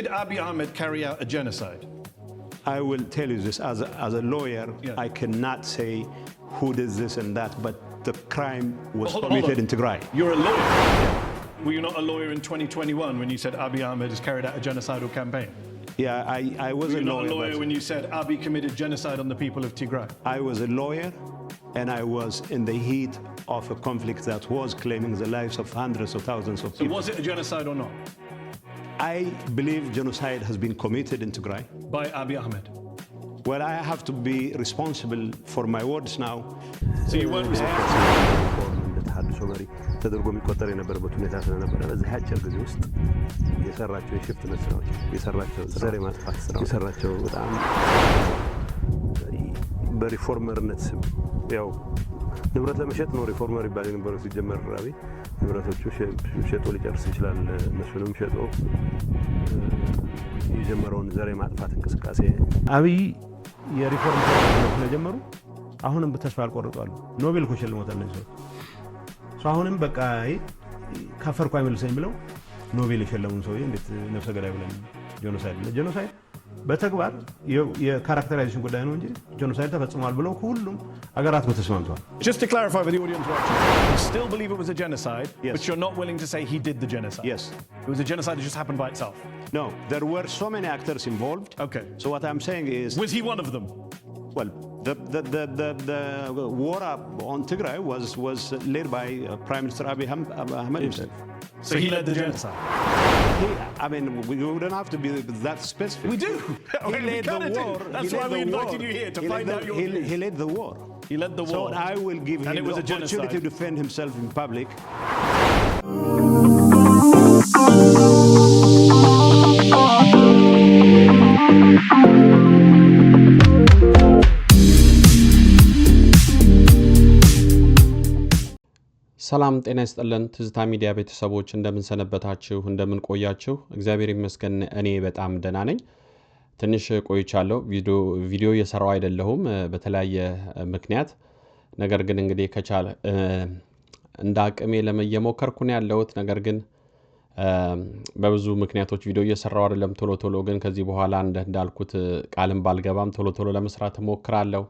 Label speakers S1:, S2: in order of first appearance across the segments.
S1: Did Abiy Ahmed carry out a genocide?
S2: I will tell you this as a lawyer.
S1: Yeah.
S2: I cannot say who did this and that, but the crime was committed in Tigray.
S1: You're a lawyer. Yeah. Were you not a lawyer in 2021 when you said Abiy Ahmed has carried out a genocidal campaign?
S2: Yeah, I was
S1: Were you
S2: a
S1: not
S2: lawyer.
S1: a lawyer when you said Abiy committed genocide on the people of Tigray?
S2: I was a lawyer, and I was in the heat of a conflict that was claiming the lives of hundreds of thousands of
S1: So
S2: people.
S1: was it a genocide or not?
S2: I believe genocide has been committed in Tigray.
S1: By Abiy Ahmed?
S2: Well, I have to be responsible for my words now.
S1: So you weren't responsible?
S3: ተሐድሶ መሪ ተደርጎ የሚቆጠር የነበረበት ሁኔታ ስለነበረ በዚህ አጭር ጊዜ ውስጥ የሰራቸው የሽፍትነት ስራዎች የሰራቸው ዘር የማጥፋት ስራዎች የሰራቸው በጣም በሪፎርመርነት ስም ያው ንብረት ለመሸጥ ነው ሪፎርመር ይባል የነበረው ሲጀመር ራቢ ንብረቶቹ ሸጦ ሊጨርስ ይችላል እነሱንም ሸጦ የጀመረውን ዘር የማጥፋት እንቅስቃሴ
S4: አብይ የሪፎርም ስለጀመሩ አሁንም በተስፋ አልቆረጧል ኖቤል ኮ ሸልሞታል ነው አሁንም በቃ ካፈርኩ አይመልሰኝ ብለው ኖቤል የሸለሙን ሰው እንዴት ነፍሰ ገዳይ ብለን ጄኖሳይድ በተግባር የካራክተራይዜሽን ጉዳይ ነው እንጂ ጄኖሳይድ ተፈጽሟል ብለው ሁሉም አገራት ተስማምተዋል።
S1: Just to clarify for the audience watching, you still believe it was a genocide,
S2: yes.
S1: But you're not willing to say he did the genocide?
S2: Yes.
S1: It was a genocide that just happened by itself?
S2: No, there were so many actors involved.
S1: Okay.
S2: So what I'm saying is...
S1: Was he one of them?
S2: Well, the war on Tigray was led by Prime Minister Abiy Ahmed himself.
S1: So he led the genocide?
S2: I mean, we don't have to be that specific.
S1: We do.
S2: He led the war.
S1: That's why we invited you here, to find out your views.
S2: He led the war.
S1: He led the war.
S2: So I will give him the opportunity to defend himself in public.
S5: ሰላም ጤና ይስጥልን ትዝታ ሚዲያ ቤተሰቦች እንደምን ሰነበታችሁ እንደምን ቆያችሁ እግዚአብሔር ይመስገን እኔ በጣም ደህና ነኝ ትንሽ ቆይቻለሁ ቪዲዮ እየሰራው አይደለሁም በተለያየ ምክንያት ነገር ግን እንግዲህ ከቻለ እንደ አቅሜ ለመየሞከርኩ ነው ያለሁት ነገር ግን በብዙ ምክንያቶች ቪዲዮ እየሰራው አይደለም ቶሎ ግን ከዚህ በኋላ እንዳልኩት ቃልም ባልገባም ቶሎ ለመስራት ሞክራለሁ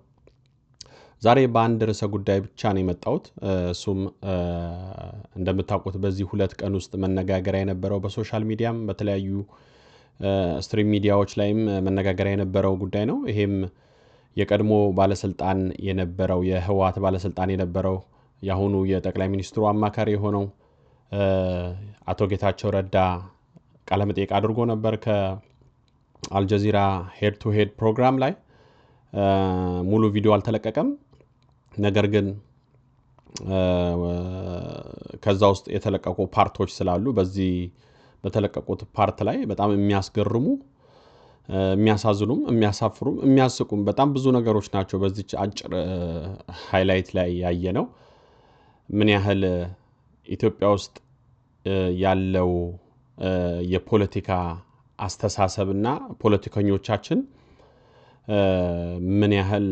S5: ዛሬ በአንድ ርዕሰ ጉዳይ ብቻ ነው የመጣሁት እሱም እንደምታውቁት በዚህ ሁለት ቀን ውስጥ መነጋገሪያ የነበረው በሶሻል ሚዲያም በተለያዩ ስትሪም ሚዲያዎች ላይም መነጋገሪያ የነበረው ጉዳይ ነው ይሄም የቀድሞ ባለስልጣን የነበረው የህወሓት ባለስልጣን የነበረው ያሁኑ የጠቅላይ ሚኒስትሩ አማካሪ የሆነው አቶ ጌታቸው ረዳ ቃለ መጠይቅ አድርጎ ነበር ከአልጀዚራ ሄድ ቱ ሄድ ፕሮግራም ላይ ሙሉ ቪዲዮ አልተለቀቀም ነገር ግን ከዛ ውስጥ የተለቀቁ ፓርቶች ስላሉ በዚህ በተለቀቁት ፓርት ላይ በጣም የሚያስገርሙ የሚያሳዝኑም የሚያሳፍሩም የሚያስቁም በጣም ብዙ ነገሮች ናቸው በዚህ አጭር ሃይላይት ላይ ያየነው ምን ያህል ኢትዮጵያ ውስጥ ያለው የፖለቲካ አስተሳሰብና ፖለቲከኞቻችን ምን ያህል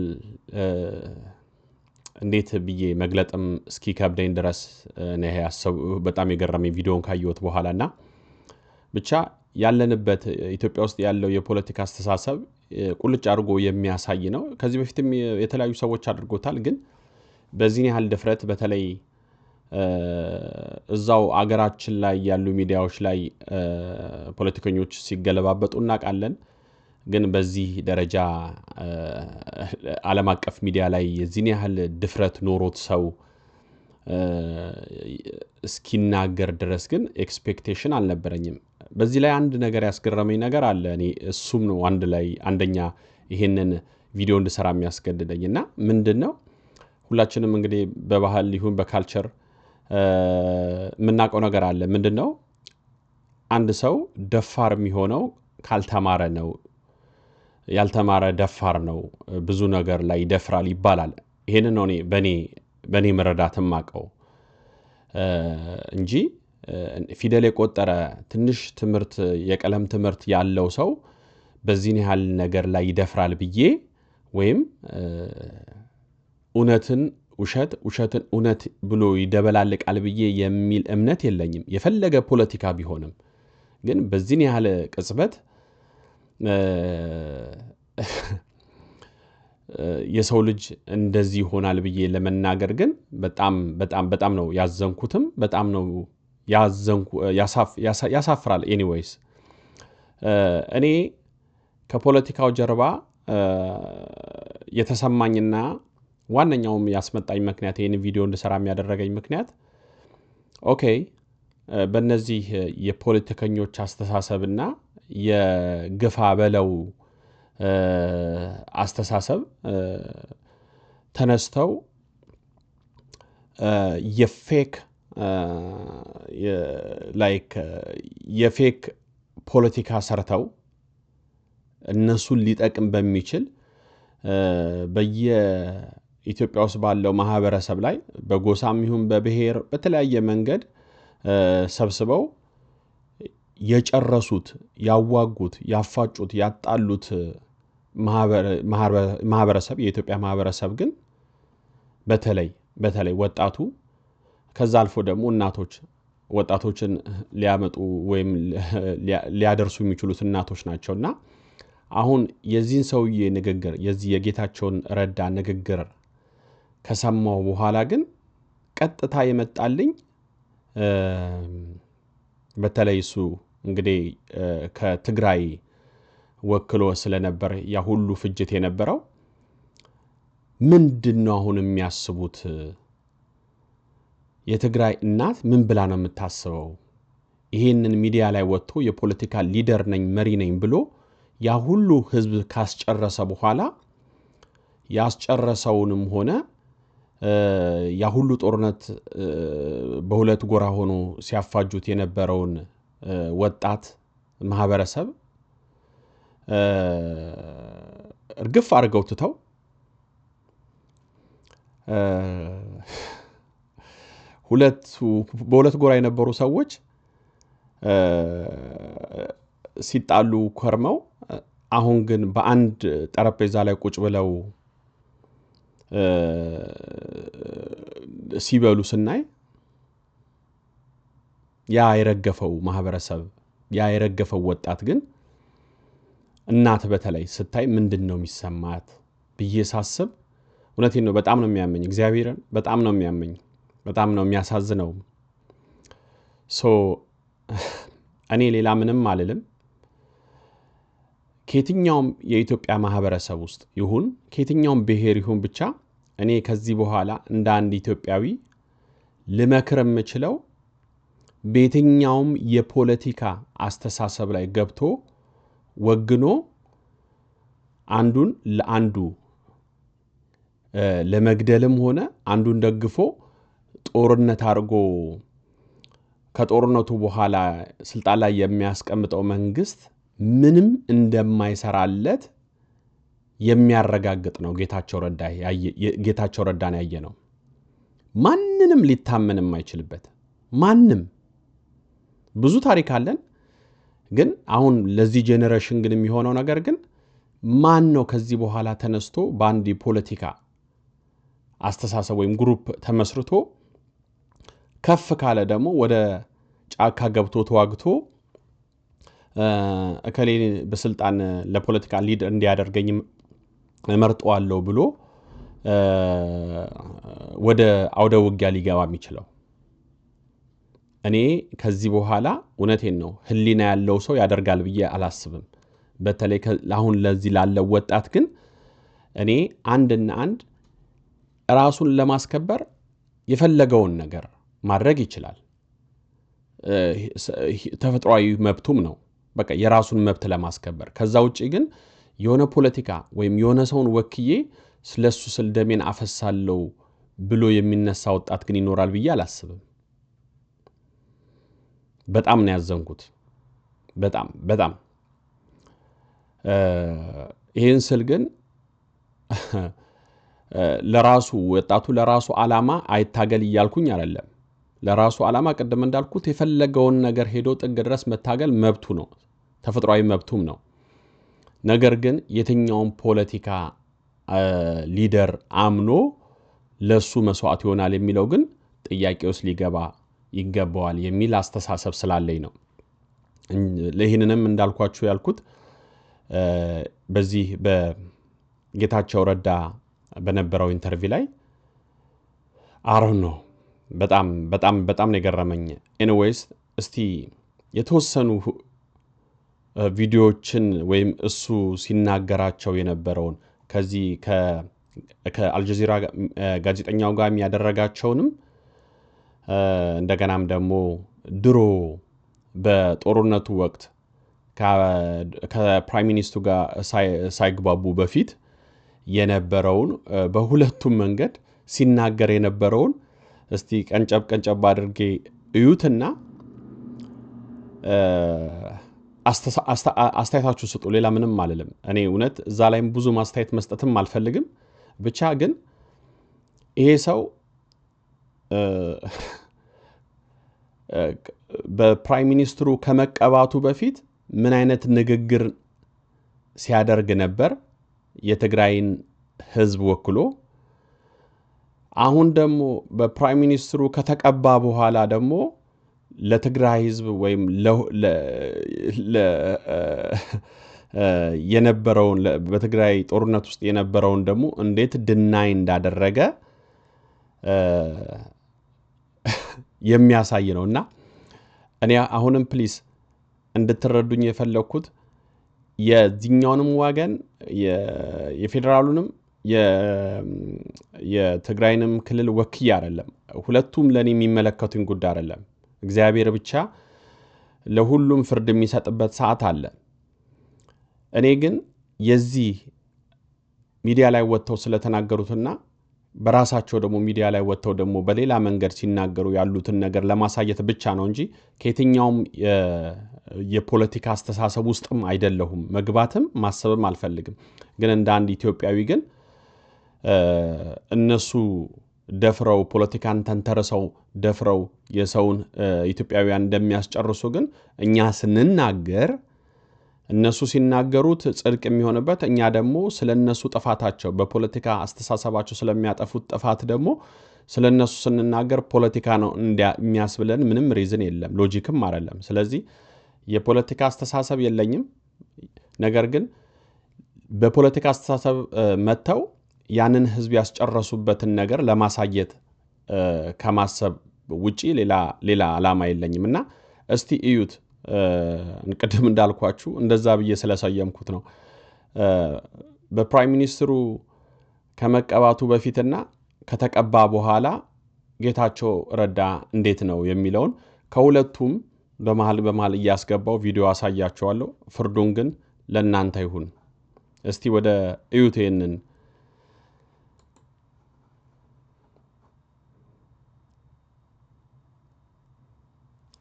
S5: እንዴት ብዬ መግለጥም እስኪ ከብደኝ ድረስ ነው ያሰው በጣም የገረመኝ ቪዲዮን ካየሁት በኋላና ብቻ ያለንበት ኢትዮጵያ ውስጥ ያለው የፖለቲካ አስተሳሰብ ቁልጭ አድርጎ የሚያሳይ ነው ከዚህ በፊትም የተለያዩ ሰዎች አድርጎታል ግን በዚህ ያህል ድፍረት በተለይ እዛው አገራችን ላይ ያሉ ሚዲያዎች ላይ ፖለቲከኞች ሲገለባበጡና ቃለን ግን በዚህ ደረጃ ዓለም አቀፍ ሚዲያ ላይ የዚህን ያህል ድፍረት ኖሮት ሰው እስኪናገር ድረስ ግን ኤክስፔክቴሽን አልነበረኝም በዚህ ላይ አንድ ነገር ያስገረመኝ ነገር አለ እኔ እሱም ነው አንደኛ ይሄንን ቪዲዮ እንድሰራ የሚያስገድደኝና ምንድነው ሁላችንም እንግዲህ በባህል ይሁን በካልቸር ምናቀው ነገር አለ ምንድነው አንድ ሰው ደፋር የሚሆነው ካልተማረ ነው ያልተማረ ደፋር ነው ብዙ ነገር ላይ ይደፍራል ይባላል ይሄንን ነው በኔ መረዳትም ማቀው እንጂ ፊደል የቆጠረ ትንሽ ትምርት የቀለም ትምርት ያለው ሰው በዚህ ያህል ነገር ላይ ይደፍራል ብዬ ወይም ኡነትን ውሸትን ኡነት ብሎ ይደበላልቃል ብዬ የሚል እምነት የለኝም የፈለገ ፖለቲካ ቢሆንም ግን በዚህ ያህል ቅጽበት የሰው ልጅ እንደዚህ ይሆናል ብዬ ለመናገር ግን በጣም ነው ያዘንኩትም በጣም ነው ያሳፍራል። ኤኒዌይስ እኔ ከፖለቲካው ጀርባ የተሰማኝና ዋነኛውም ያስመጣኝ ምክንያት ይህን ቪዲዮ እንድሰራ የሚያደረገኝ ምክንያት ኦኬ በእነዚህ የፖለቲከኞች አስተሳሰብና የግፋ በለው አስተሳሰብ ተነስተው የፌክ ፖለቲካ ሰርተው እነሱን ሊጠቅም በሚችል በየኢትዮጵያ ውስጥ ባለው ማህበረሰብ ላይ በጎሳም ይሁን በብሔር በተለያየ መንገድ ሰብስበው የጨረሱት ያዋጉት ያፋጩት ያጣሉት ማህበረሰብ የኢትዮጵያ ማህበረሰብ ግን በተለይ ወጣቱ ከዛ አልፎ ደግሞ እናቶች ወጣቶችን ሊያመጡ ወይም ሊያደርሱ የሚችሉት እናቶች ናቸውና አሁን የዚህን ሰውዬ ንግግር የዚህ የጌታቸውን ረዳ ንግግር ከሰማው በኋላ ግን ቀጥታ የመጣልኝ በተለይ እሱ እንግዲህ ከትግራይ ወክሎ ስለነበር ያ ሁሉ ፍጅት የነበረው ምንድነው አሁን የሚያስቡት የትግራይ እናት ምን ብላ ነው የምታስበው ይሄንን ሚዲያ ላይ ወጥቶ የፖለቲካ ሊደር ነኝ መሪ ነኝ ብሎ ያ ሁሉ ህዝብ ካስጨረሰ በኋላ ያስጨረሰውንም ሆነ ያ ሁሉ ጦርነት በሁለት ጎራ ሆኖ ሲያፋጁት የነበረውን ወጣት ማህበረሰብ እርግፍ አድርገው ትተው በሁለት ጎራ የነበሩ ሰዎች ሲጣሉ ከርመው አሁን ግን በአንድ ጠረጴዛ ላይ ቁጭ ብለው ሲበሉ ስናይ ያ የረገፈው ማህበረሰብ ያ የረገፈው ወጣት ግን እናት በተለይ ስታይ ምንድነው የሚሰማት ብዬ ሳስብ እውነቴን ነው በጣም ነው የሚያመኝ እግዚአብሔርን በጣም ነው የሚያመኝ በጣም ነው የሚያሳዝነው እኔ ሌላ ምንም አልልም ከየትኛውም የኢትዮጵያ ማህበረሰብ ውስጥ ይሁን ከየትኛውም ብሔር ይሁን ብቻ እኔ ከዚህ በኋላ እንደ አንድ ኢትዮጵያዊ ልመክር የምችለው በየትኛውም የፖለቲካ አስተሳሰብ ላይ ገብቶ ወግኖ አንዱን ለአንዱ ለመግደልም ሆነ አንዱን ደግፎ ጦርነት አድርጎ ከጦርነቱ በኋላ ስልጣን ላይ የሚያስቀምጠው መንግስት ምንም እንደማይሰራለት የሚያረጋግጥ ነው ጌታቸው ረዳን ያየ ነው ማንንም ሊታመን የማይችልበት ማንም ብዙ ታሪክ አለን ግን አሁን ለዚህ ጄነሬሽን ግን የሚሆነው ነገር ግን ማን ነው ከዚህ በኋላ ተነስቶ በአንድ ፖለቲካ አስተሳሰብ ወይም ግሩፕ ተመስርቶ ከፍ ካለ ደግሞ ወደ ጫካ ገብቶ ተዋግቶ እከሌ በስልጣን ለፖለቲካ ሊደር እንዲያደርገኝ መርጠዋለሁ ብሎ ወደ አውደ ውጊያ ሊገባ የሚችለው እኔ ከዚህ በኋላ እውነቴን ነው ህሊና ያለው ሰው ያደርጋል ብዬ አላስብም በተለይ አሁን ለዚህ ላለው ወጣት ግን እኔ አንድና አንድ ራሱን ለማስከበር የፈለገውን ነገር ማድረግ ይችላል ተፈጥሯዊ መብቱም ነው በቃ የራሱን መብት ለማስከበር ከዛ ውጪ ግን የሆነ ፖለቲካ ወይም የሆነ ሰውን ወክዬ ስለሱ ስልደሜን አፈሳለው ብሎ የሚነሳ ወጣት ግን ይኖራል ብዬ አላስብም በጣም ነው ያዘንኩት በጣም ይሄን ስል ግን ለራሱ ወጣቱ ለራሱ ዓላማ አይታገል ይያልኩኝ አይደለም ለራሱ ዓላማ ቀደም እንዳልኩት የፈለገውን ነገር ሄዶ ጥግ ድረስ መታገል መብቱ ነው ተፈጥሯዊ መብቱም ነው ነገር ግን የትኛውን ፖለቲካ ሊደር አምኖ ለሱ መስዋዕት ይሆናል የሚለው ግን ጥያቄ ውስጥ ሊገባ ይገባዋል የሚል አስተሳሰብ ስላለኝ ነው ለይህንንም እንዳልኳችሁ ያልኩት በዚህ በጌታቸው ረዳ በነበረው ኢንተርቪው ላይ አሮን ነው በጣም ነው የገረመኝ። ኤኒዌይስ እስቲ የተወሰኑ ቪዲዮዎችን ወይም እሱ ሲናገራቸው የነበረውን ከዚህ ከአልጀዚራ ጋዜጠኛው ጋር የሚያደረጋቸውንም እንደገናም ደግሞ ድሮ በጦርነቱ ወቅት ከፕራይም ሚኒስትሩ ጋር ሳይግባቡ በፊት የነበረውን በሁለቱም መንገድ ሲናገር የነበረውን እስቲ ቀንጨብ አድርጌ እዩትና አስተያየታችሁ ስጡ። ሌላ ምንም አልልም። እኔ እውነት እዛ ላይም ብዙ ማስተያየት መስጠትም አልፈልግም። ብቻ ግን ይሄ ሰው በፕራይም ሚኒስትሩ ከመቀባቱ በፊት ምን አይነት ንግግር ሲያደርግ ነበር የትግራይን ህዝብ ወክሎ፣ አሁን ደግሞ በፕራይም ሚኒስትሩ ከተቀባ በኋላ ደግሞ ለትግራይ ህዝብ ወይም የነበረውን በትግራይ ጦርነት ውስጥ የነበረውን ደግሞ እንዴት ድናይ እንዳደረገ የሚያሳይ ነውና እኔ አሁንም ፕሊስ እንድትረዱኝ የፈለኩት የዚህኛውንም ወገን የፌደራሉንም የትግራይንም ክልል ወክዬ አይደለም። ሁለቱም ለኔ የሚመለከቱኝ ጉዳይ አይደለም። እግዚአብሔር ብቻ ለሁሉም ፍርድ የሚሰጥበት ሰዓት አለ። እኔ ግን የዚህ ሚዲያ ላይ ወጥተው ስለተናገሩትና በራሳቸው ደግሞ ሚዲያ ላይ ወጥተው ደግሞ በሌላ መንገድ ሲናገሩ ያሉትን ነገር ለማሳየት ብቻ ነው እንጂ ከየትኛውም የፖለቲካ አስተሳሰብ ውስጥም አይደለሁም። መግባትም ማሰብም አልፈልግም። ግን እንደ አንድ ኢትዮጵያዊ ግን እነሱ ደፍረው ፖለቲካን ተንተርሰው ደፍረው የሰውን ኢትዮጵያውያን እንደሚያስጨርሱ ግን እኛ ስንናገር እነሱ ሲናገሩት ጽድቅ የሚሆንበት እኛ ደግሞ ስለነሱ ጥፋታቸው በፖለቲካ አስተሳሰባቸው ስለሚያጠፉት ጥፋት ደግሞ ስለነሱ ስንናገር ፖለቲካ ነው የሚያስብለን ምንም ሪዝን የለም፣ ሎጂክም አይደለም። ስለዚህ የፖለቲካ አስተሳሰብ የለኝም። ነገር ግን በፖለቲካ አስተሳሰብ መተው ያንን ህዝብ ያስጨረሱበትን ነገር ለማሳየት ከማሰብ ውጪ ሌላ ዓላማ የለኝምና እስቲ እዩት። እንቅድም እንዳልኳችሁ እንደዛ ብዬ ስለሰየምኩት ነው። በፕራይም ሚኒስትሩ ከመቀባቱ በፊትና ከተቀባ በኋላ ጌታቸው ረዳ እንዴት ነው የሚለውን ከሁለቱም በመሃል እያስገባው ቪዲዮ አሳያችኋለሁ። ፍርዱን ግን ለእናንተ ይሁን። እስቲ ወደ እዩት ይሄንን።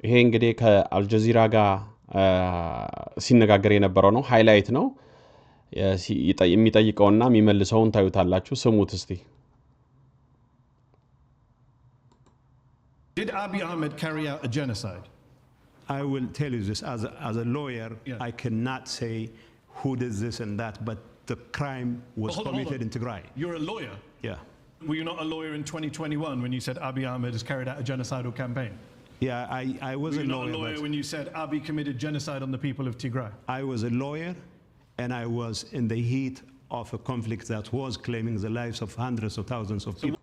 S5: ይሄ እንግዲህ ከአልጀዚራ ጋር ሲነጋገር የነበረው ነው። ሃይላይት ነው። የሚጠይቀውና የሚመልሰውን ታዩታላችሁ። ስሙት እስቲ።
S1: Did Abiy Ahmed carry out a genocide?
S2: I will tell you this as a lawyer.
S1: Yeah.
S2: I cannot say who did this and that, but the crime was committed in Tigray.
S1: You're a lawyer.
S2: Yeah.
S1: Were you not a lawyer in 2021 when you said Abiy Ahmed has carried out a genocidal campaign?
S2: Yeah, I was
S1: Were
S2: a
S1: you not a
S2: lawyer.
S1: lawyer when you said Abiy committed genocide on the people of Tigray?
S2: I was a lawyer, and I was in the heat of a conflict that was claiming the lives of hundreds of thousands of people.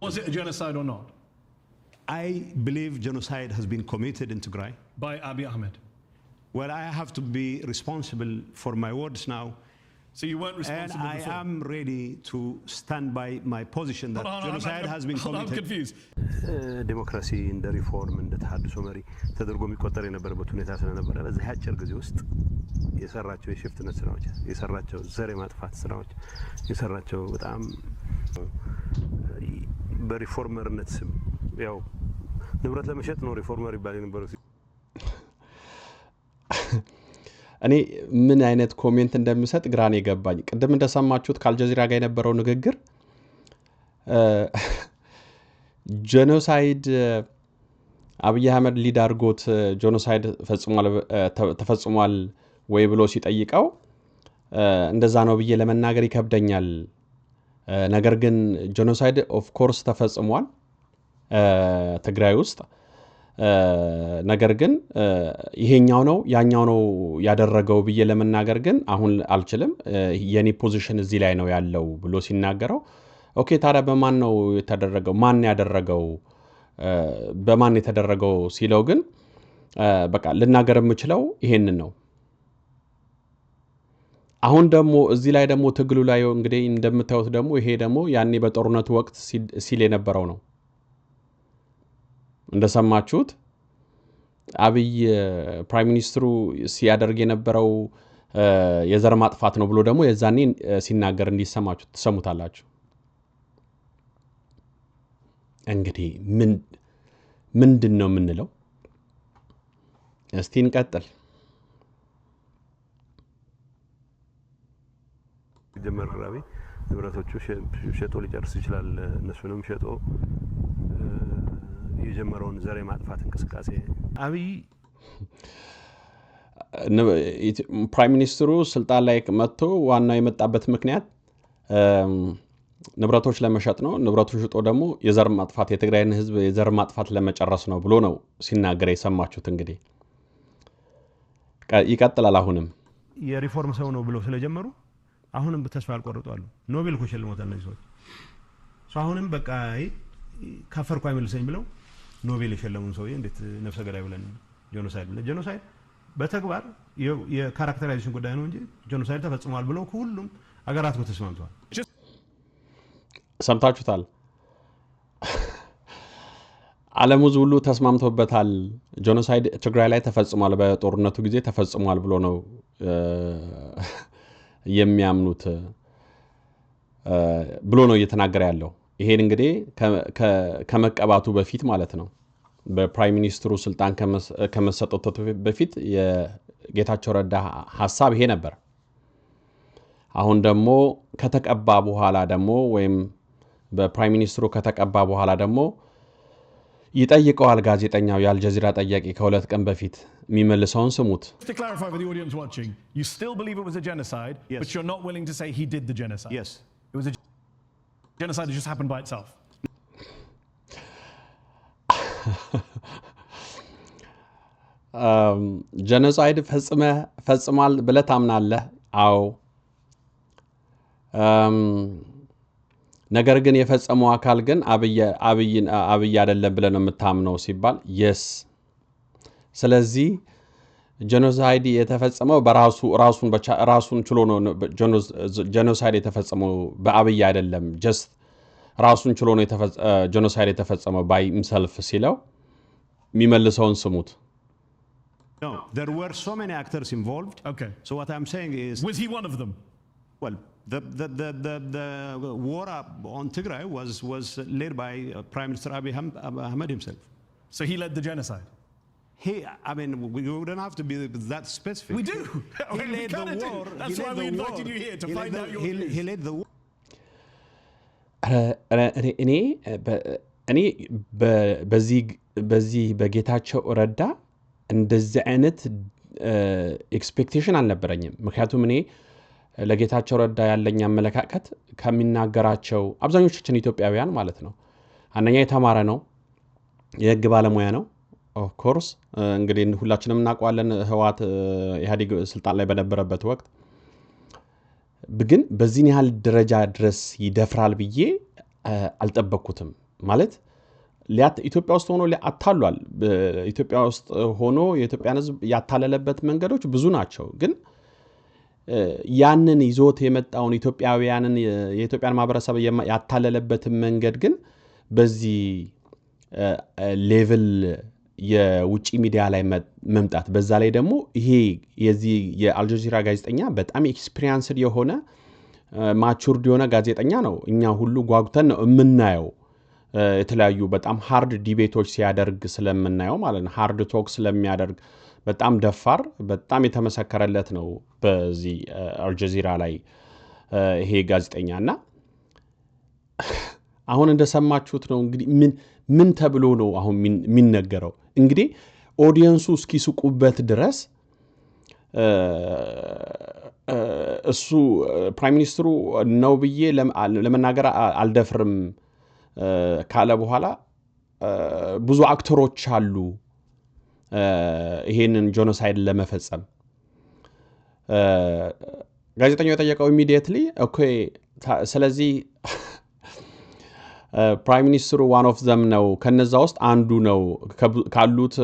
S1: Was it a genocide or not?
S2: I believe genocide has been committed in Tigray.
S1: By Abiy Ahmed?
S2: Well, I have to be responsible for my words now.
S1: So you weren't
S2: And
S1: responsible
S2: I
S1: before?
S2: am ready to stand by my position that genocide has been
S1: I'm
S2: committed.
S1: confused.
S3: ዴሞክራሲ እንደ ሪፎርም እንደ ተሃድሶ መሪ ተደርጎ የሚቆጠር የነበረበት ሁኔታ ስለነበረ በዚህ አጭር ጊዜ ውስጥ የሰራቸው የሽፍትነት ስራዎች፣ የሰራቸው ዘር የማጥፋት ስራዎች፣ የሰራቸው በጣም በሪፎርመርነት ስም ያው ንብረት ለመሸጥ ነው ሪፎርመር ይባል የነበረው።
S5: እኔ ምን አይነት ኮሜንት እንደምሰጥ ግራን የገባኝ ቅድም እንደሰማችሁት ከአልጀዚራ ጋር የነበረው ንግግር ጄኖሳይድ አብይ አህመድ ሊድ አድርጎት ጄኖሳይድ ተፈጽሟል ወይ ብሎ ሲጠይቀው እንደዛ ነው ብዬ ለመናገር ይከብደኛል። ነገር ግን ጄኖሳይድ ኦፍ ኮርስ ተፈጽሟል ትግራይ ውስጥ። ነገር ግን ይሄኛው ነው ያኛው ነው ያደረገው ብዬ ለመናገር ግን አሁን አልችልም የኔ ፖዚሽን እዚህ ላይ ነው ያለው ብሎ ሲናገረው ኦኬ ታዲያ በማን ነው የተደረገው ማን ያደረገው በማን የተደረገው ሲለው ግን በቃ ልናገር የምችለው ይሄንን ነው አሁን ደግሞ እዚህ ላይ ደግሞ ትግሉ ላይ እንግዲህ እንደምታዩት ደግሞ ይሄ ደግሞ ያኔ በጦርነቱ ወቅት ሲል የነበረው ነው እንደሰማችሁት አብይ ፕራይም ሚኒስትሩ ሲያደርግ የነበረው የዘር ማጥፋት ነው ብሎ ደግሞ የዛኔ ሲናገር እንዲሰማችሁ ተሰሙታላችሁ እንግዲህ ምንድነው የምንለው እስቲ እንቀጥል
S3: ጀመራራቢ ንብረቶቹ ሸጦ ሊጨርስ ይችላል እነሱንም ሸጦ የጀመረውን ዘር ማጥፋት እንቅስቃሴ
S4: አብይ
S5: ፕራይም ሚኒስትሩ ስልጣን ላይ መጥቶ ዋናው የመጣበት ምክንያት ንብረቶች ለመሸጥ ነው ንብረቶች ሽጦ ደግሞ የዘር ማጥፋት የትግራይን ህዝብ የዘር ማጥፋት ለመጨረስ ነው ብሎ ነው ሲናገር የሰማችሁት እንግዲህ ይቀጥላል አሁንም
S4: የሪፎርም ሰው ነው ብሎ ስለጀመሩ አሁንም በተስፋ አልቆርጧሉ ኖቤል እኮ ሸልሞታል እነዚህ ሰዎች አሁንም በቃ ካፈርኩ አይመልሰኝ ብለው ኖቤል የሸለሙን ሰው እንዴት ነፍሰ ገዳይ ብለን ጄኖሳይድ በተግባር የካራክተራይዜሽን ጉዳይ ነው እንጂ ጄኖሳይድ ተፈጽሟል ብለው ሁሉም አገራት ተስማምተዋል
S5: ሰምታችሁታል ዓለሙ ሁሉ ተስማምቶበታል ጄኖሳይድ ትግራይ ላይ ተፈጽሟል በጦርነቱ ጊዜ ተፈጽሟል ብሎ ነው የሚያምኑት ብሎ ነው እየተናገረ ያለው ይሄን እንግዲህ ከመቀባቱ በፊት ማለት ነው በፕራይም ሚኒስትሩ ስልጣን ከመሰጠቱ በፊት የጌታቸው ረዳ ሐሳብ ይሄ ነበር አሁን ደግሞ ከተቀባ በኋላ ደግሞ ወይም በፕራይም ሚኒስትሩ ከተቀባ በኋላ ደግሞ ይጠይቀዋል ጋዜጠኛው የአልጀዚራ ጠያቂ ከሁለት ቀን በፊት የሚመልሰውን ስሙት
S1: To clarify for the audience watching, you still believe it was a genocide,
S2: Yes.
S1: but you're not willing to say he did the genocide.
S2: Yes.
S1: It was a genocide that just happened by itself.
S5: ጀኖሳይድ ፈጽሟል ብለህ ታምናለህ? አዎ። ነገር ግን የፈጸመው አካል ግን አብይ አይደለም ብለህ ነው የምታምነው ሲባል የስ ስለዚህ ጀኖሳይድ የተፈጸመው ራሱን ችሎ ነው ጀኖሳይድ የተፈጸመው በአብይ አይደለም ጀስት ራሱን ችሎ ነው ጀኖሳይድ የተፈጸመው by himself ሲለው የሚመልሰውን ስሙት
S2: No, there were so many actors involved.
S1: Okay.
S2: So what I'm saying is,
S1: Was he one of them?
S2: well, the war on Tigray was led by Prime Minister Abiy Ahmed himself.
S1: So he led the genocide?
S2: I mean, we don't have to be that specific.
S1: We do.
S2: He led the war.
S1: That's why we invited you here, to find out your views.
S2: He led the war.
S5: እኔ በዚህ በጌታቸው ረዳ እንደዚህ አይነት ኤክስፔክቴሽን አልነበረኝም ምክንያቱም እኔ ለጌታቸው ረዳ ያለኝ አመለካከት ከሚናገራቸው አብዛኞቻችን ኢትዮጵያውያን ማለት ነው አንደኛ የተማረ ነው የህግ ባለሙያ ነው ኦፍ ኮርስ እንግዲህ ሁላችንም እናውቀዋለን ህዋት ኢህአዴግ ስልጣን ላይ በነበረበት ወቅት ግን በዚህ ያህል ደረጃ ድረስ ይደፍራል ብዬ አልጠበቅኩትም ማለት ኢትዮጵያ ውስጥ ሆኖ አታሏል ኢትዮጵያ ውስጥ ሆኖ የኢትዮጵያን ህዝብ ያታለለበት መንገዶች ብዙ ናቸው ግን ያንን ይዞት የመጣውን ኢትዮጵያውያንን የኢትዮጵያን ማህበረሰብ ያታለለበት መንገድ ግን በዚህ ሌቭል የውጪ ሚዲያ ላይ መምጣት በዛ ላይ ደግሞ ይሄ የዚህ የአልጀዚራ ጋዜጠኛ በጣም ኤክስፒሪየንስድ የሆነ ማቹርድ የሆነ ጋዜጠኛ ነው እኛ ሁሉ ጓጉተን ነው የምናየው የተለያዩ በጣም ሃርድ ዲቤቶች ሲያደርግ ስለምናየው ማለት ነው ሃርድ ቶክ ስለሚያደርግ በጣም ደፋር በጣም የተመሰከረለት ነው በዚህ አልጀዚራ ላይ ይሄ ጋዜጠኛና አሁን እንደሰማችሁት ነው እንግዲህ ምን ተብሎ ነው አሁን የሚነገረው እንግዲህ ኦዲየንሱ እስኪስቁበት ድረስ እሱ ፕራይም ሚኒስትሩ ነው ብዬ ለመናገር አልደፍርም ካለ በኋላ ብዙ አክተሮች አሉ ይሄንን ጄኖሳይድ ለመፈጸም ጋዜጠኛው የጠየቀው ኢሚዲየትሊ ኦኬ ስለዚህ ፕራይም ሚኒስትሩ ዋን ኦፍ ዘም ነው ከነዛ ውስጥ አንዱ ነው ካሉት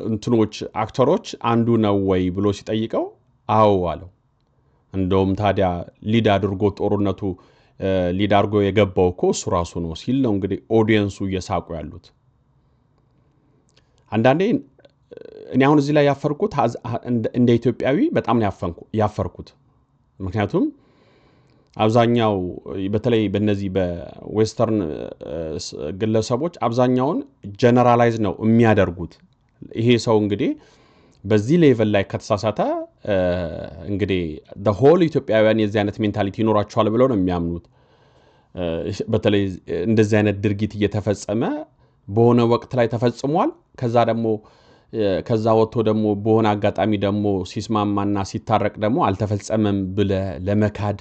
S5: እንትኖች አክተሮች አንዱ ነው ወይ ብሎ ሲጠይቀው አዎ አለው። እንደውም ታዲያ ሊድ አድርጎ ጦርነቱ ሊድ አድርጎ የገባው እኮ እሱ ራሱ ነው ሲል ነው እንግዲህ ኦዲየንሱ እየሳቁ ያሉት። አንዳንዴ እኔ አሁን እዚህ ላይ ያፈርኩት እንደ ኢትዮጵያዊ በጣም ነው ያፈርኩት። ምክንያቱም አብዛኛው በተለይ በእነዚህ በዌስተርን ግለሰቦች አብዛኛውን ጀነራላይዝ ነው የሚያደርጉት። ይሄ ሰው እንግዲህ በዚህ ሌቨል ላይ ከተሳሳተ እንግዲህ the whole ኢትዮጵያውያን የዚህ አይነት ሜንታሊቲ ይኖራቸዋል ብለው ነው የሚያምኑት። በተለይ እንደዚህ አይነት ድርጊት እየተፈጸመ በሆነ ወቅት ላይ ተፈጽሟል። ከዛ ወጥቶ ደግሞ በሆነ አጋጣሚ ደግሞ ሲስማማና ሲታረቅ ደግሞ አልተፈጸመም ብለ ለመካድ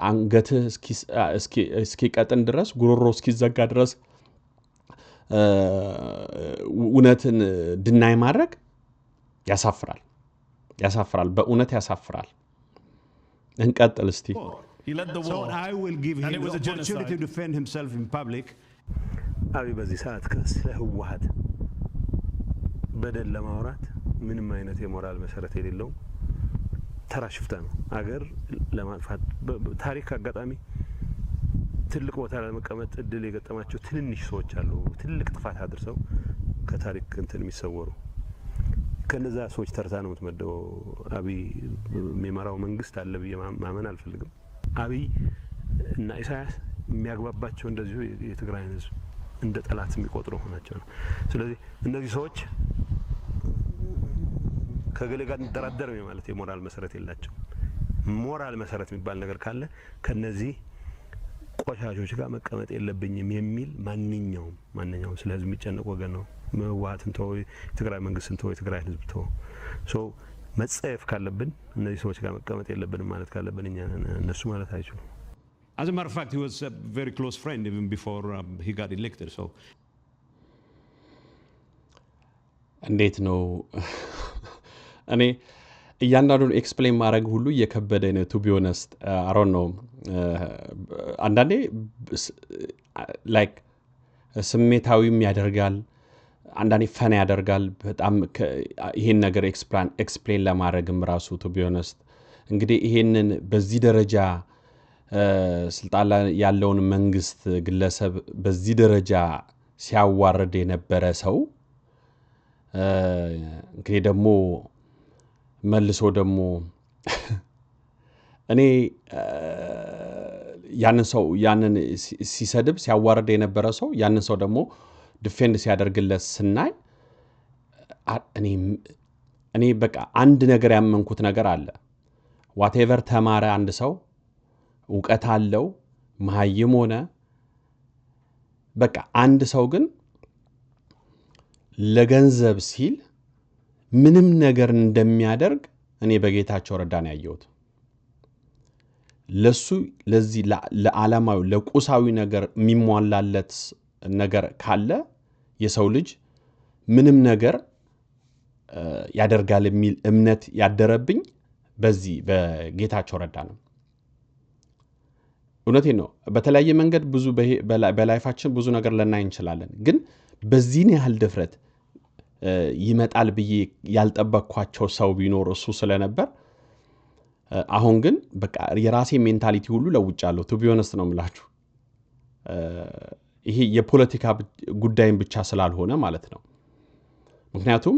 S5: አንገትህ እስኪቀጥን ድረስ ጉሮሮ እስኪዘጋ ድረስ እውነትን ድናይ ማድረግ ያሳፍራል፣ በእውነት ያሳፍራል። እንቀጥል እስቲ።
S1: He led the
S2: So
S1: war.
S2: I will give
S1: And
S2: him
S1: it
S2: the
S1: was a
S2: opportunity
S1: genocide.
S2: to defend himself in public.
S3: አብይ በዚህ ሰዓት ስለ ህወሓት በደል ለማውራት ምንም አይነት የሞራል መሰረት የሌለው ተራ ሽፍታ ነው። አገር ለማጥፋት ታሪክ አጋጣሚ ትልቅ ቦታ ለመቀመጥ እድል የገጠማቸው ትንንሽ ሰዎች አሉ። ትልቅ ጥፋት አድርሰው ከታሪክ እንትን የሚሰወሩ ከነዛ ሰዎች ተርታ ነው የምትመደበው። አብይ የሚመራው መንግስት አለ ብዬ ማመን አልፈልግም። አብይ እና ኢሳያስ የሚያግባባቸው እንደዚሁ የትግራይ ህዝብ እንደ ጠላት የሚቆጥሩ ሆናቸው ነው። ስለዚህ እነዚህ ሰዎች ከገሌ ጋር እንደራደር ማለት የሞራል መሰረት የላቸው። ሞራል መሰረት የሚባል ነገር ካለ ከነዚህ ቆሻሾች ጋር መቀመጥ የለብኝም የሚል ማንኛውም ስለ ህዝብ የሚጨነቅ ወገን ነው። ህወሓትን ተው፣ የትግራይ መንግስትን ተው፣ የትግራይ ህዝብ ተው። ሶ መጸየፍ ካለብን እነዚህ ሰዎች ጋር መቀመጥ የለብንም ማለት ካለብን እኛ እነሱ ማለት አይችሉም።
S2: As a matter of fact, he was a very close friend even before he got elected. So
S5: እንዴት ነው እኔ እያንዳንዱን ኤክስፕሌን ማድረግ ሁሉ እየከበደኝ ነው። ቱ ቢ ኦነስት አይ ዶንት ኖ አንዳንዴ ላይክ ስሜታዊም ያደርጋል፣ አንዳንዴ ፈን ያደርጋል በጣም ይሄን ነገር ኤክስፕሌን ለማድረግም ራሱ ቱ ቢ ኦነስት እንግዲህ ይሄንን በዚህ ደረጃ ስልጣን ላይ ያለውን መንግስት ግለሰብ በዚህ ደረጃ ሲያዋርድ የነበረ ሰው እንግዲህ ደግሞ መልሶ ደግሞ እኔ ያንን ሲሰድብ ሲያዋርድ የነበረ ሰው ያንን ሰው ደግሞ ዲፌንድ ሲያደርግለት ስናይ እኔ በቃ አንድ ነገር ያመንኩት ነገር አለ። ዋቴቨር ተማረ አንድ ሰው እውቀት አለው መሀይም ሆነ በቃ አንድ ሰው ግን ለገንዘብ ሲል ምንም ነገር እንደሚያደርግ እኔ በጌታቸው ረዳ ነው ያየሁት። ለዚህ ለዓለማዊ ለቁሳዊ ነገር የሚሟላለት ነገር ካለ የሰው ልጅ ምንም ነገር ያደርጋል የሚል እምነት ያደረብኝ በዚህ በጌታቸው ረዳ ነው። እውነቴን ነው። በተለያየ መንገድ ብዙ በላይፋችን ብዙ ነገር ልናይ እንችላለን። ግን በዚህን ያህል ድፍረት ይመጣል ብዬ ያልጠበቅኳቸው ሰው ቢኖር እሱ ስለነበር አሁን ግን በቃ የራሴ ሜንታሊቲ ሁሉ ለውጫለሁ። ቱ ቢ ኦነስት ነው የምላችሁ። ይሄ የፖለቲካ ጉዳይን ብቻ ስላልሆነ ማለት ነው። ምክንያቱም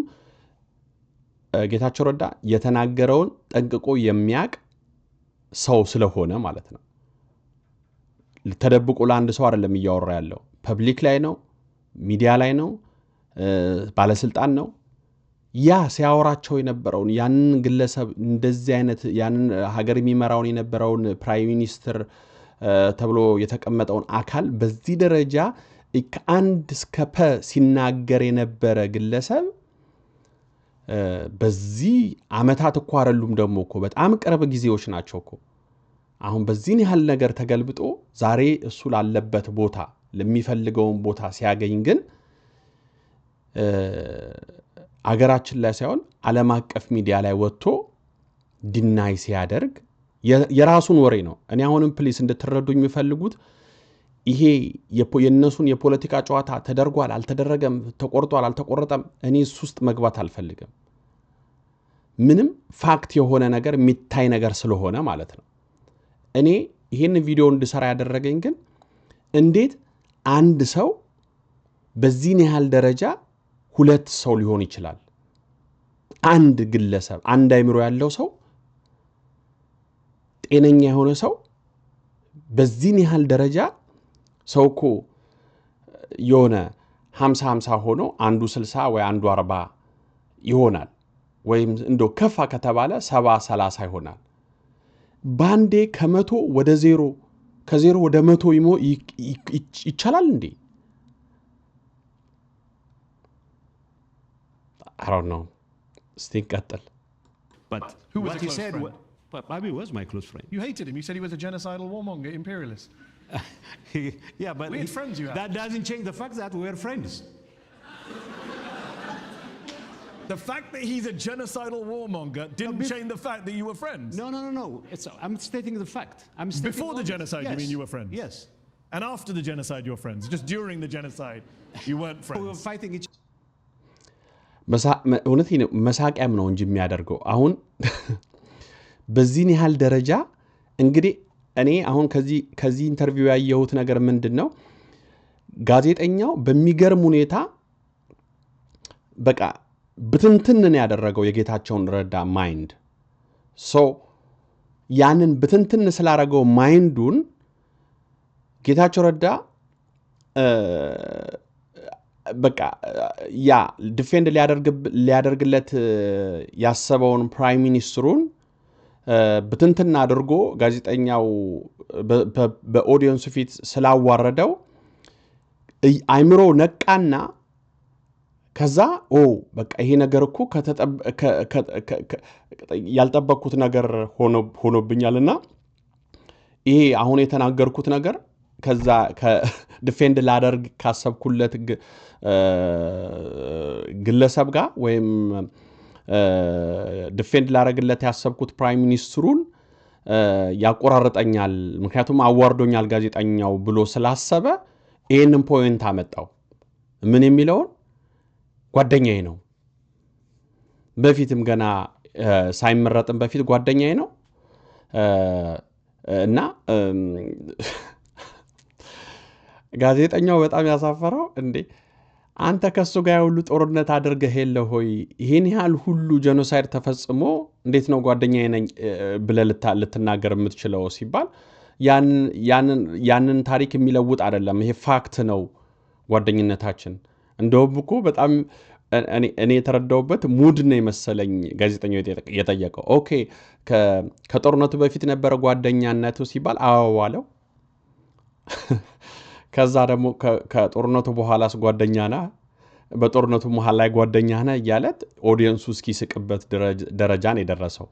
S5: ጌታቸው ረዳ የተናገረውን ጠንቅቆ የሚያቅ ሰው ስለሆነ ማለት ነው። ተደብቆ ለአንድ ሰው አይደለም እያወራ ያለው። ፐብሊክ ላይ ነው፣ ሚዲያ ላይ ነው፣ ባለስልጣን ነው። ያ ሲያወራቸው የነበረውን ያንን ግለሰብ እንደዚህ አይነት ያንን ሀገር የሚመራውን የነበረውን ፕራይም ሚኒስትር ተብሎ የተቀመጠውን አካል በዚህ ደረጃ ከአንድ እስከ ፐ ሲናገር የነበረ ግለሰብ በዚህ አመታት እኮ አይደሉም ደግሞ እኮ በጣም ቅርብ ጊዜዎች ናቸው እኮ። አሁን በዚህን ያህል ነገር ተገልብጦ ዛሬ እሱ ላለበት ቦታ ለሚፈልገውን ቦታ ሲያገኝ ግን አገራችን ላይ ሳይሆን ዓለም አቀፍ ሚዲያ ላይ ወጥቶ ዲናይ ሲያደርግ የራሱን ወሬ ነው። እኔ አሁንም ፕሊስ እንድትረዱኝ የሚፈልጉት ይሄ የነሱን የፖለቲካ ጨዋታ ተደርጓል አልተደረገም፣ ተቆርጧል አልተቆረጠም፣ እኔ እሱ ውስጥ መግባት አልፈልግም። ምንም ፋክት የሆነ ነገር የሚታይ ነገር ስለሆነ ማለት ነው። እኔ ይሄን ቪዲዮ እንድሰራ ያደረገኝ ግን እንዴት አንድ ሰው በዚህ ያህል ደረጃ ሁለት ሰው ሊሆን ይችላል? አንድ ግለሰብ፣ አንድ አይምሮ ያለው ሰው፣ ጤነኛ የሆነ ሰው በዚህ ያህል ደረጃ ሰው እኮ የሆነ 50-50 ሆኖ አንዱ 60 ወይ አንዱ 40 ይሆናል፣ ወይም እንደው ከፋ ከተባለ 70-30 ይሆናል። ባንዴ ከመቶ ወደ ዜሮ ከዜሮ ወደ መቶ ይቻላል እንዴ? I don't know. Stay ቀጥል.
S2: But
S1: Who was
S2: what
S1: a
S2: he
S1: close
S2: said,
S1: friend?
S2: Abiy was my close friend.
S1: You hated him. You said he was a genocidal warmonger, imperialist.
S2: Yeah, but
S1: Weird friends you have.
S2: that doesn't change the fact that we're friends.
S1: The fact that he's a genocidal warmonger didn't change the fact that you were friends.
S2: No. I'm stating the fact. I'm stating
S1: Before the genocide, you mean you were friends?
S2: Yes.
S1: And after the genocide, you were friends. Just during the genocide, you weren't friends.
S2: We were fighting each
S5: እውነት መሳቂያም ነው እንጂ የሚያደርገው አሁን በዚህ ያህል ደረጃ እንግዲህ እኔ አሁን ከዚህ ኢንተርቪው ያየሁት ነገር ምንድነው? ጋዜጠኛው በሚገርም ሁኔታ በቃ ብትንትን ያደረገው የጌታቸውን ረዳ ማይንድ ያንን ብትንትን ስላደረገው ማይንዱን ጌታቸው ረዳ በቃ ያ ዲፌንድ ሊያደርግለት ያሰበውን ፕራይም ሚኒስትሩን ብትንትን አድርጎ ጋዜጠኛው በኦዲየንስ ፊት ስላዋረደው አይምሮ ነቃና ከዛ በቃ ይሄ ነገር እኮ ያልጠበቅኩት ነገር ሆኖብኛልና ይሄ አሁን የተናገርኩት ነገር ከዛ ዲፌንድ ላደርግ ካሰብኩለት ግለሰብ ጋር ወይም ዲፌንድ ላደርግለት ያሰብኩት ፕራይም ሚኒስትሩን ያቆራርጠኛል፣ ምክንያቱም አዋርዶኛል ጋዜጠኛው ብሎ ስላሰበ ይሄንን ፖይንት አመጣው። ምን የሚለውን ጓደኛዬ ነው፣ በፊትም ገና ሳይመረጥም በፊት ጓደኛዬ ነው እና ጋዜጠኛው በጣም ያሳፈረው እንዴ አንተ ከሱ ጋር ሁሉ ጦርነት አድርገህ የለ ሆይ ይሄን ያህል ሁሉ ጄኖሳይድ ተፈጽሞ እንዴት ነው ጓደኛዬ ነኝ ብለህ ልትናገር የምትችለው ሲባል ያንን ታሪክ የሚለውጥ አይደለም፣ ይሄ ፋክት ነው ጓደኝነታችን። እንደውም እኮ በጣም እኔ የተረዳውበት ሙድ ነው የመሰለኝ ጋዜጠኛው የጠየቀው። ኦኬ ከጦርነቱ በፊት ነበረ ጓደኛነቱ ሲባል አዎ አለው። ከዛ ደግሞ ከጦርነቱ በኋላስ ጓደኛና በጦርነቱ መሃል ላይ ጓደኛና እያለት ኦዲየንሱ እስኪስቅበት ደረጃን የደረሰው።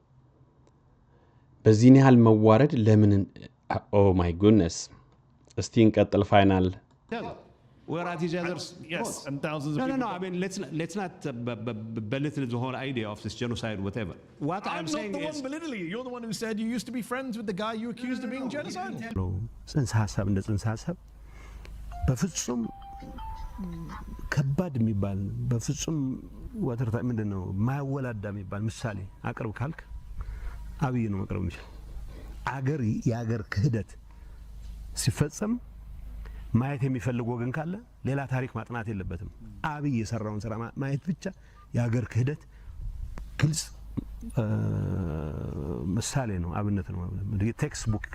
S5: በዚህ ያህል መዋረድ ለምን? ኦ ማይ ጉድነስ። እስቲ እንቀጥል። ፋይናል
S2: We're at each other's
S1: yes,
S2: throats.
S1: and thousands of people.
S2: No. I mean, let's not belittle the whole idea of this genocide, whatever. What I'm saying
S1: not the
S2: is,
S1: one belittling you. You're the one who said you used to be friends with the guy you accused of being genocidal.
S3: ጽንሰ ሐሳብ እንደ ጽንሰ ሐሳብ በፍጹም ከባድ የሚባል በፍጹም ወተርታ ምንድነው ማያወላዳ የሚባል ምሳሌ አቅርብ ካልክ አብይ ነው ማቅረብ የሚችል። የአገር ክህደት ሲፈጸም ማየት የሚፈልግ ወገን ካለ ሌላ ታሪክ ማጥናት የለበትም። አብይ የሰራውን ስራ ማየት ብቻ የሀገር ክህደት ግልጽ ምሳሌ ነው፣ አብነት ነው፣ ቴክስት ቡክ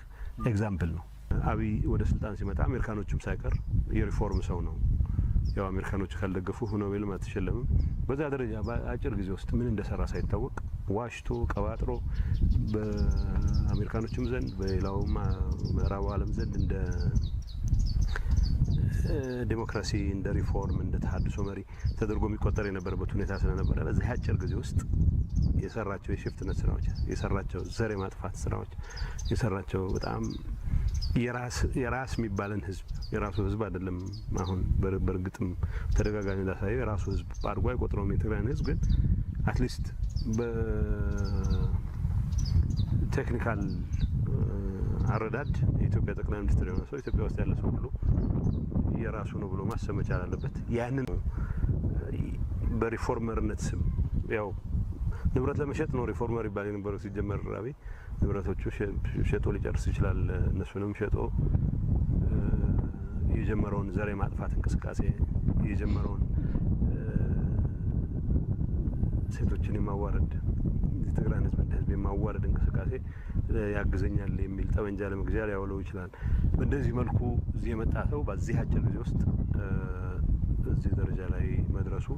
S3: ኤግዛምፕል ነው። አብይ ወደ ስልጣን ሲመጣ አሜሪካኖችም ሳይቀር የሪፎርም ሰው ነው። ያው አሜሪካኖች ካልደገፉ ኖቤልም አትሸለምም። በዛ ደረጃ በአጭር ጊዜ ውስጥ ምን እንደሰራ ሳይታወቅ ዋሽቶ ቀባጥሮ በአሜሪካኖችም ዘንድ በሌላው ምዕራቡ ዓለም ዘንድ እንደ ዴሞክራሲ እንደ ሪፎርም እንደ ተሐድሶ መሪ ተደርጎ የሚቆጠር የነበረበት ሁኔታ ስለነበረ በዚህ አጭር ጊዜ ውስጥ የሰራቸው የሽፍትነት ስራዎች፣ የሰራቸው ዘር የማጥፋት ስራዎች፣ የሰራቸው በጣም የራስ የሚባልን ህዝብ የራሱ ህዝብ አይደለም አሁን በርግጥም ተደጋጋሚ ላሳየው የራሱ ህዝብ አድርጎ አይቆጥረውም የትግራይን ህዝብ ግን አትሊስት በቴክኒካል አረዳድ የኢትዮጵያ ጠቅላይ ሚኒስትር የሆነ ሰው ኢትዮጵያ ውስጥ ያለ ሰው ሁሉ የራሱ ነው ብሎ ማሰብ መቻል አለበት ያንን በሪፎርመርነት ስም ያው ንብረት ለመሸጥ ነው ሪፎርመር ይባል የነበረው ሲጀመር አብይ ንብረቶቹ ሸጦ ሊጨርስ ይችላል እነሱንም ሸጦ የጀመረውን ዘር የማጥፋት እንቅስቃሴ የጀመረውን ሴቶችን የማዋረድ የትግራይን ህዝብ እንደ ህዝብ የማዋረድ እንቅስቃሴ ያግዘኛል የሚል ጠመንጃ ለመግዣ ሊያውለው ይችላል በእንደዚህ መልኩ እዚህ የመጣ ሰው በዚህ አጭር ጊዜ ውስጥ እዚህ ደረጃ ላይ መድረሱ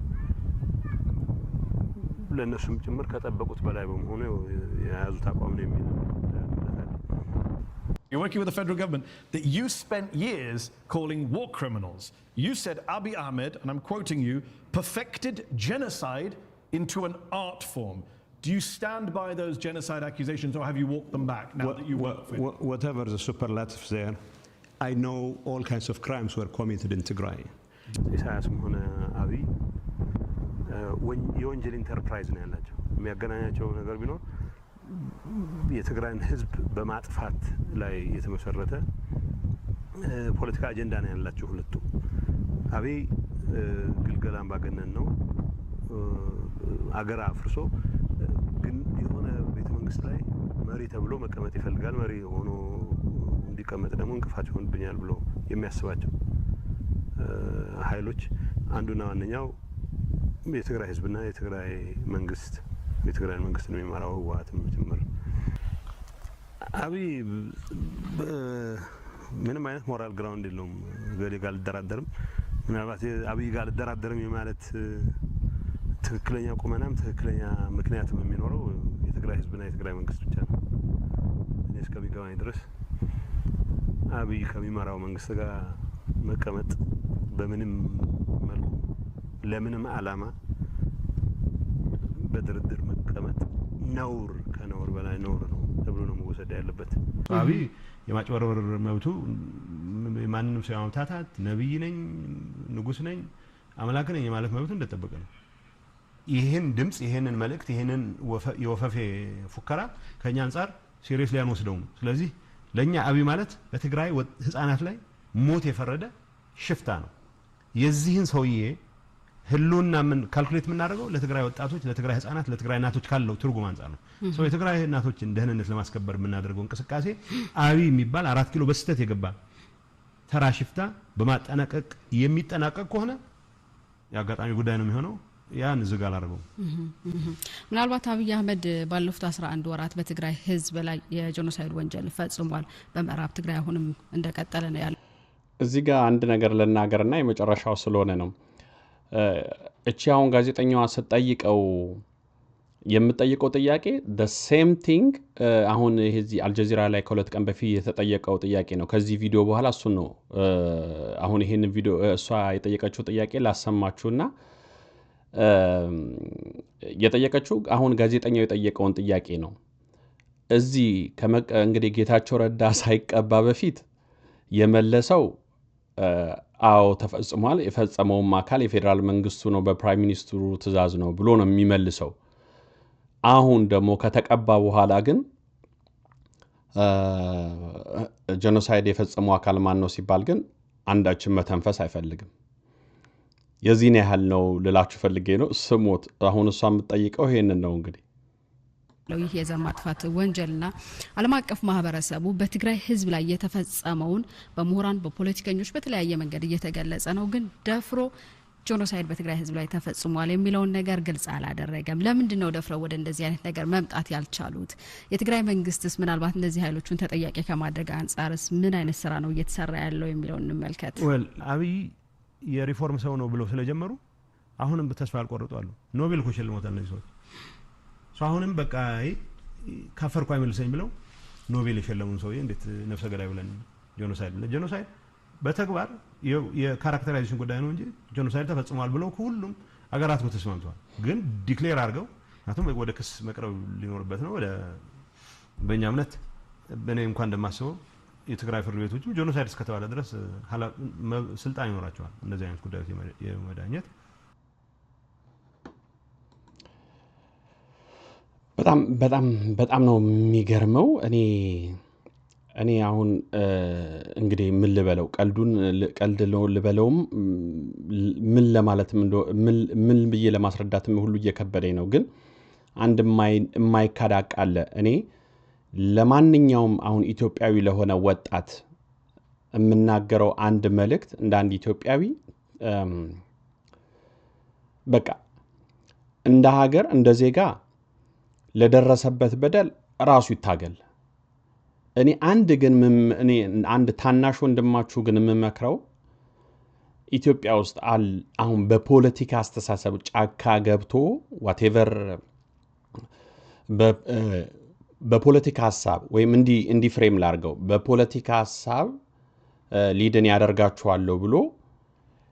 S3: ለነሱም ጭምር ከጠበቁት በላይ በመሆኑ የያዙት አቋም ነው የሚል
S1: You're working with the federal government that you spent years calling war criminals. You said Abiy Ahmed, and I'm quoting you, perfected genocide into an art form. Do you stand by those genocide accusations or have you walked them back now that you work with?
S2: Whatever the superlatives there, I know all kinds of crimes were committed in Tigray.
S3: ኢሳያስም ሆነ አብይ የወንጀል ኢንተርፕራይዝ ነው ያላቸው የሚያገናኛቸው ነገር ቢኖር የትግራይን ህዝብ በማጥፋት ላይ የተመሰረተ ፖለቲካ አጀንዳ ነው ያላቸው ሁለቱ አብይ ግልገል አምባገነን ነው አገር አፍርሶ ግን የሆነ ቤተ መንግስት ላይ መሪ ተብሎ መቀመጥ ይፈልጋል መሪ ሆኖ እንዲቀመጥ ደግሞ እንቅፋት ይሆንብኛል ብሎ የሚያስባቸው ኃይሎች አንዱና ዋነኛው የትግራይ ህዝብና የትግራይ መንግስት ነው የሚመራው ህወሓትም ጭምር አብይ ምንም አይነት ሞራል ግራውንድ የለውም ገሌ ጋር አልደራደርም ምናልባት አብይ ጋር አልደራደርም ማለት ትክክለኛ ቁመናም ትክክለኛ ምክንያትም የሚኖረው የትግራይ ህዝብና የትግራይ መንግስት ብቻ ነው እኔ እስከሚገባኝ ድረስ አብይ ከሚመራው መንግስት ጋር መቀመጥ በምንም መልኩ ለምንም ዓላማ በድርድር መቀመጥ ነውር ከነውር በላይ ነውር ነው ተብሎ ነው መወሰድ ያለበት
S4: አብይ የማጭበርበር መብቱ ማንንም ሰው ማምታታት ነብይ ነኝ ንጉስ ነኝ አምላክ ነኝ ማለት መብቱ እንደተጠበቀ ነው ይሄን ድምጽ ይሄንን መልእክት ይሄንን የወፈፌ ፉከራ ከኛ አንፃር ሲሪየስ ላይ አንወስደው ስለዚህ ለኛ አብይ ማለት በትግራይ ህፃናት ላይ ሞት የፈረደ ሽፍታ ነው የዚህን ሰውዬ ህሉና ምን ካልኩሌት ምናደርገው ለትግራይ ወጣቶች ለትግራይ ህፃናት ለትግራይ እናቶች ካለው ትርጉም አንፃር ነው ሰው የትግራይ እናቶችን ደህንነት ለማስከበር ምናደርገው እንቅስቃሴ አብይ የሚባል 4 ኪሎ በስተት የገባ ተራ ሽፍታ በማጠናቀቅ የሚጠናቀቅ ከሆነ ያጋጣሚ ጉዳይ ነው የሚሆነው ያን ዝጋል አርገው
S6: ምናልባት አብይ አህመድ ባለፉት 11 ወራት በትግራይ ህዝብ ላይ የጄኖሳይድ ወንጀል ፈጽሟል በመራብ ትግራይ አሁንም እንደቀጠለ ነው ያለው
S5: እዚህ ጋር አንድ ነገር ለናገርና የመጨረሻው ስለሆነ ነው እቺ አሁን ጋዜጠኛዋ ስትጠይቀው የምትጠይቀው ጥያቄ the same thing አሁን እዚህ አልጀዚራ ላይ ከሁለት ቀን በፊት የተጠየቀው ጥያቄ ነው ከዚህ ቪዲዮ በኋላ እሱ ነው አሁን ይሄን ቪዲዮ እሷ የጠየቀችው ጥያቄ ላሰማችሁና የጠየቀችው አሁን ጋዜጠኛው የጠየቀውን ጥያቄ ነው እዚህ እንግዲህ ጌታቸው ረዳ ሳይቀባ በፊት የመለሰው አዎ ተፈጽሟል የፈጸመውም አካል የፌደራል መንግስቱ ነው በፕራይም ሚኒስትሩ ትእዛዝ ነው ብሎ ነው የሚመልሰው አሁን ደግሞ ከተቀባ በኋላ ግን ጄኖሳይድ የፈጸመው አካል ማን ነው ሲባል ግን አንዳችን መተንፈስ አይፈልግም የዚህን ያህል ነው ልላችሁ ፈልጌ ነው ስሞት አሁን እሷ የምትጠይቀው ይሄንን ነው እንግዲህ
S6: ይህ የዘር ማጥፋት ወንጀልና ዓለም አቀፍ ማህበረሰቡ በትግራይ ህዝብ ላይ የተፈጸመውን በመሆራን በፖለቲከኞች በተለያየ መንገድ እየተገለጸ ነው ግን ደፍሮ ጄኖሳይድ በትግራይ ህዝብ ላይ ተፈጽሟል የሚለውን ነገር ግልጽ አላደረገም ለምንድን ነው ደፍረው ወደ እንደዚህ አይነት ነገር መምጣት ያልቻሉት የትግራይ መንግስትስ ምናልባት እንደዚህ ኃይሎቹን ተጠያቂ ከማድረግ አንፃርስ ምን አይነት ስራ ነው እየተሰራ ያለው የሚለውን እንመልከት
S4: አብይ የሪፎርም ሰው ነው ብለው ስለጀመሩ አሁንም በተስፋ አልቆርጧሉ ኖቤል እኮ ሸልሞታል እነዚህ ሰዎች አሁንም በቃ ካፈርኩ አይመልሰኝ ብለው ኖቤል የሸለሙን ሰውዬ እንዴት ነፍሰ ገዳይ ብለን ጄኖሳይድ በተግባር የካራክተራይዜሽን ጉዳይ ነው እንጂ ጄኖሳይድ ተፈጽሟል ብለው ሁሉም አገራት ተስማምተዋል ግን ዲክሌር አድርገው አቶም ወደ ክስ መቅረብ ሊኖርበት ነው ወደ በእኛ እምነት በእኔ እንኳን እንደማስበው የትግራይ ፍርድ ቤቶችም ጄኖሳይድ እስከተባለ ድረስ ስልጣን ይኖራቸዋል እንደዚህ አይነት ጉዳዮች የመዳኘት።
S5: በጣም ነው የሚገርመው። እኔ አሁን እንግዲህ ምን ልበለው ቀልድ ነው ልበለውም ምን ለማለትም ምን ብዬ ለማስረዳትም ሁሉ እየከበደኝ ነው። ግን አንድ የማይካድ አለ። እኔ ለማንኛውም አሁን ኢትዮጵያዊ ለሆነ ወጣት የምናገረው አንድ መልእክት እንደ አንድ ኢትዮጵያዊ በቃ እንደ ሀገር እንደ ዜጋ ለደረሰበት በደል ራሱ ይታገል። እኔ አንድ ታናሽ ወንድማችሁ ግን የምመክረው ኢትዮጵያ ውስጥ አሁን በፖለቲካ አስተሳሰብ ጫካ ገብቶ ዋቴቨር በፖለቲካ ሐሳብ ወይም እንዲ ፍሬም ላርገው በፖለቲካ ሐሳብ ሊድን ያደርጋችኋለሁ ብሎ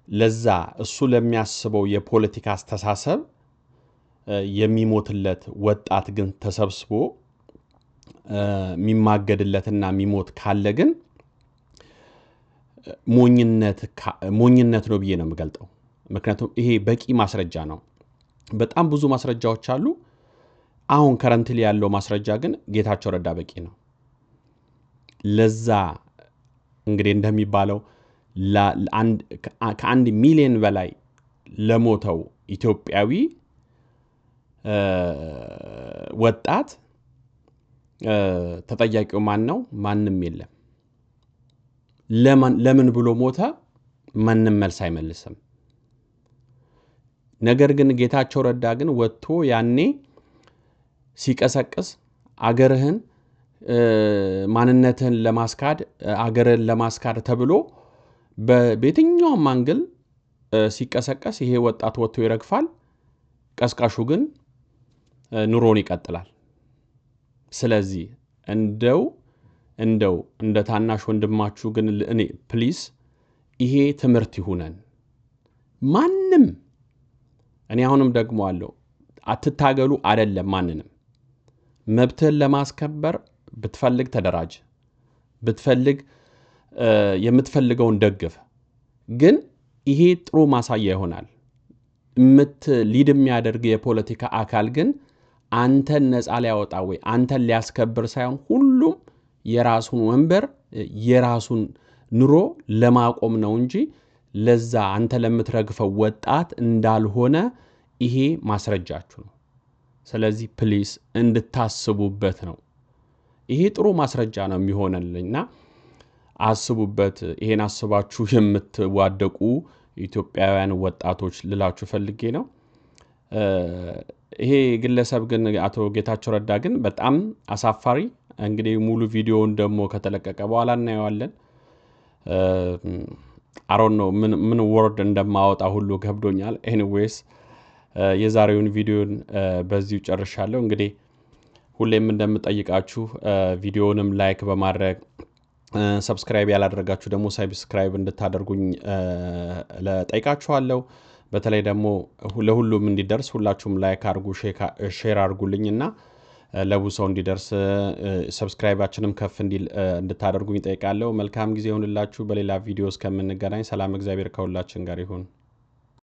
S5: ለዛ እሱ ለሚያስበው የፖለቲካ አስተሳሰብ የሚሞትለት ወጣት ግን ተሰብስቦ የሚማገድለትና የሚሞት ካለ ግን ሞኝነት ነው ብዬ ነው የምገልጠው። ምክንያቱም ይሄ በቂ ማስረጃ ነው። በጣም ብዙ ማስረጃዎች አሉ። አሁን ከረንትሊ ያለው ማስረጃ ግን ጌታቸው ረዳ በቂ ነው። ለዛ እንግዲህ እንደሚባለው ከ1 ሚሊዮን በላይ ለሞተው ኢትዮጵያዊ ወጣት ተጠያቂው ማን ነው? ማንም የለም። ለምን ብሎ ሞተ? ማንም መልስ አይመልስም። ነገር ግን ጌታቸው ረዳ ግን ወጥቶ ያኔ ሲቀሰቅስ አገርህን ማንነትህን ለማስካድ አገርህን ለማስካድ ተብሎ በየትኛውም አንግል ሲቀሰቀስ ይሄ ወጣት ወጥቶ ይረግፋል። ቀስቃሹ ግን ኑሮን ይቀጥላል። ስለዚህ እንደው እንደ ታናሽ ወንድማችሁ ግን እኔ ፕሊስ ይሄ ትምህርት ይሁነን። ማንም እኔ አሁንም ደግሞ አለው አትታገሉ አይደለም ማንንም መብትህን ለማስከበር ብትፈልግ ተደራጅ፣ ብትፈልግ የምትፈልገውን ደግፍ። ግን ይሄ ጥሩ ማሳያ ይሆናል። ሊድ የሚያደርግ የፖለቲካ አካል ግን አንተን ነፃ ሊያወጣ ወይ አንተን ሊያስከብር ሳይሆን ሁሉም የራሱን ወንበር የራሱን ኑሮ ለማቆም ነው እንጂ ለዛ አንተ ለምትረግፈው ወጣት እንዳልሆነ ይሄ ማስረጃችሁ ነው። ስለዚህ ፕሊስ እንድታስቡበት ነው። ይሄ ጥሩ ማስረጃ ነው የሚሆነልኝና አስቡበት። ይሄን አስባችሁ የምትዋደቁ ኢትዮጵያውያን ወጣቶች ልላችሁ ፈልጌ ነው። ይሄ ግለሰብ ግን አቶ ጌታቸው ረዳ ግን በጣም አሳፋሪ። እንግዲህ ሙሉ ቪዲዮውን ደግሞ ከተለቀቀ በኋላ እናየዋለን። አሮን ነው ምን ወርድ እንደማወጣ ሁሉ ገብዶኛል። ኤኒዌይስ የዛሬውን ቪዲዮን በዚሁ ጨርሻለሁ። እንግዲህ ሁሌም እንደምጠይቃችሁ ቪዲዮውንም ላይክ በማድረግ ሰብስክራይብ ያላደረጋችሁ ደግሞ ሰብስክራይብ እንድታደርጉኝ ለጠይቃችኋለሁ። በተለይ ደግሞ ለሁሉም እንዲደርስ ሁላችሁም ላይክ አድርጉ፣ ሼር አድርጉልኝና ለብዙ ሰው እንዲደርስ ሰብስክራይባችንም ከፍ እንዲል እንድታደርጉኝ ጠይቃለሁ። መልካም ጊዜ ይሁንላችሁ። በሌላ ቪዲዮ እስከምንገናኝ ሰላም፣ እግዚአብሔር ከሁላችን ጋር ይሁን።